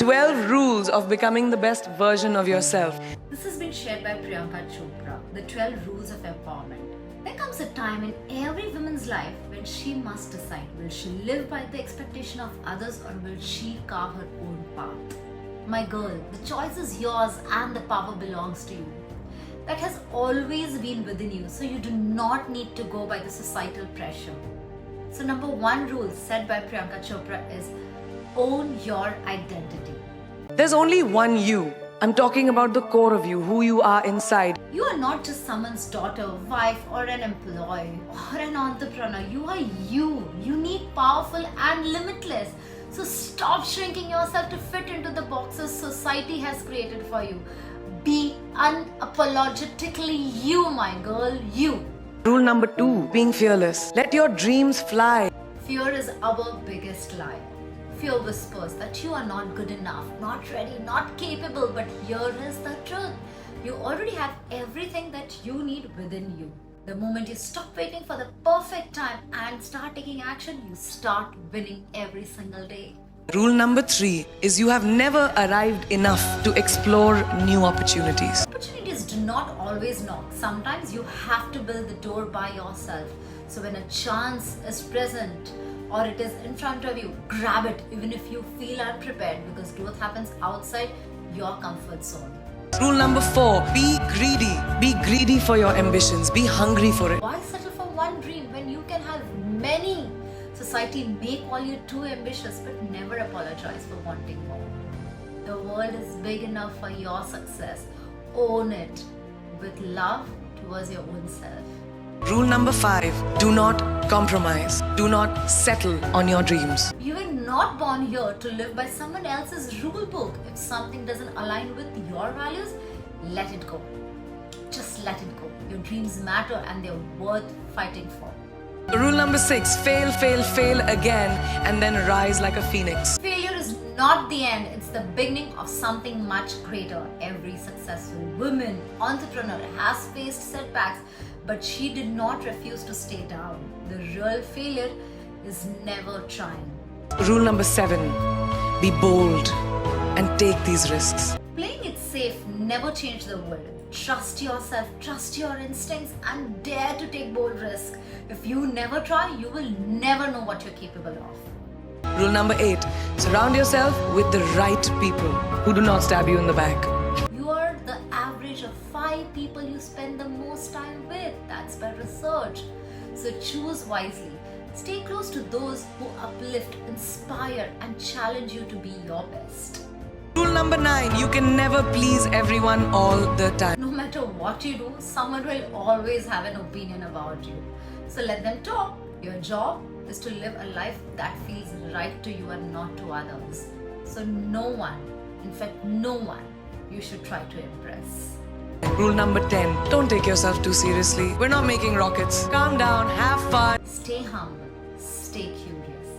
12 rules of becoming the best version of yourself. This has been shared by Priyanka Chopra, the 12 rules of empowerment. There comes a time in every woman's life when she must decide, will she live by the expectation of others or will she carve her own path? My girl, the choice is yours and the power belongs to you. That has always been within you, so you do not need to go by the societal pressure. So number 1 rule set by Priyanka Chopra is own your identity. There's only one you. I'm talking about the core of you, who you are inside. You are not just someone's daughter, wife, or an employee, or an entrepreneur. You are you. Unique, powerful, and limitless. So stop shrinking yourself to fit into the boxes society has created for you. Be unapologetically you, my girl, you. Rule number 2, being fearless. Let your dreams fly. Fear is our biggest lie. Fear whispers that you are not good enough, not ready, not capable, but here is the truth. You already have everything that you need within you. The moment you stop waiting for the perfect time and start taking action, you start winning every single day. Rule number 3 is you have never arrived enough to explore new opportunities. Opportunities do not always knock. Sometimes you have to build the door by yourself. So when a chance is present or it is in front of you, grab it even if you feel unprepared, because growth happens outside your comfort zone. Rule number 4, be greedy. Be greedy for your ambitions. Be hungry for it. Why settle for one dream when you can have many? Society may call you too ambitious, but never apologize for wanting more. The world is big enough for your success. Own it with love towards your own self. Rule number 5, do not compromise. Do not settle on your dreams. You were not born here to live by someone else's rule book. If something doesn't align with your values, let it go. Just let it go. Your dreams matter and they're worth fighting for. Rule number 6, fail, fail, fail again and then rise like a phoenix. Failure is not the end, it's the beginning of something much greater. Every successful woman, entrepreneur has faced setbacks, but she did not refuse to stay down. The real failure is never trying. Rule number 7, be bold and take these risks. Playing it safe never changed the world. Trust yourself, trust your instincts, and dare to take bold risks. If you never try, you will never know what you're capable of. Rule number 8, surround yourself with the right people who do not stab you in the back. You are the average of 5 people you spend the most time with. That's by research. So choose wisely. Stay close to those who uplift, inspire, and challenge you to be your best. Rule number 9, you can never please everyone all the time. No matter what you do, someone will always have an opinion about you. So let them talk. Your job is to live a life that feels right to you and not to others. So no one, in fact no one, you should try to impress. Rule number 10, don't take yourself too seriously. We're not making rockets. Calm down, have fun. Stay humble, stay curious.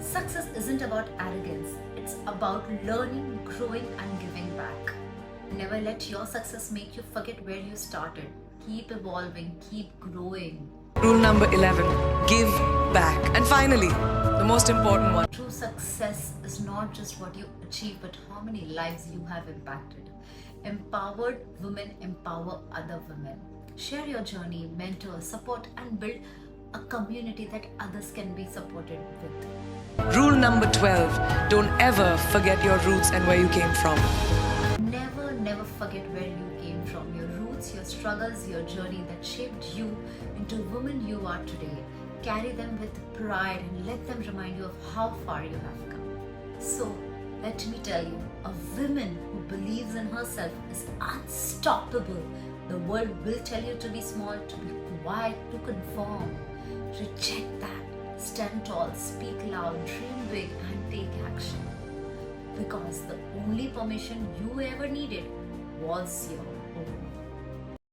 Success isn't about arrogance. It's about learning, growing, and giving back. Never let your success make you forget where you started. Keep evolving, keep growing. Rule number 11, give back. And finally, the most important one. True success is not just what you achieve, but how many lives you have impacted. Empowered women empower other women. Share your journey, mentor, support, and build a community that others can be supported with. Rule number 12, don't ever forget your roots and where you came from. Never forget where you came from. Your roots, your struggles, your journey that shaped you into the woman you are today. Carry them with pride and let them remind you of how far you have come. So, let me tell you, a woman who believes in herself is unstoppable. The world will tell you to be small, to be quiet, to conform. Reject that. Stand tall, speak loud, dream big, and take action. Because the only permission you ever needed was your own.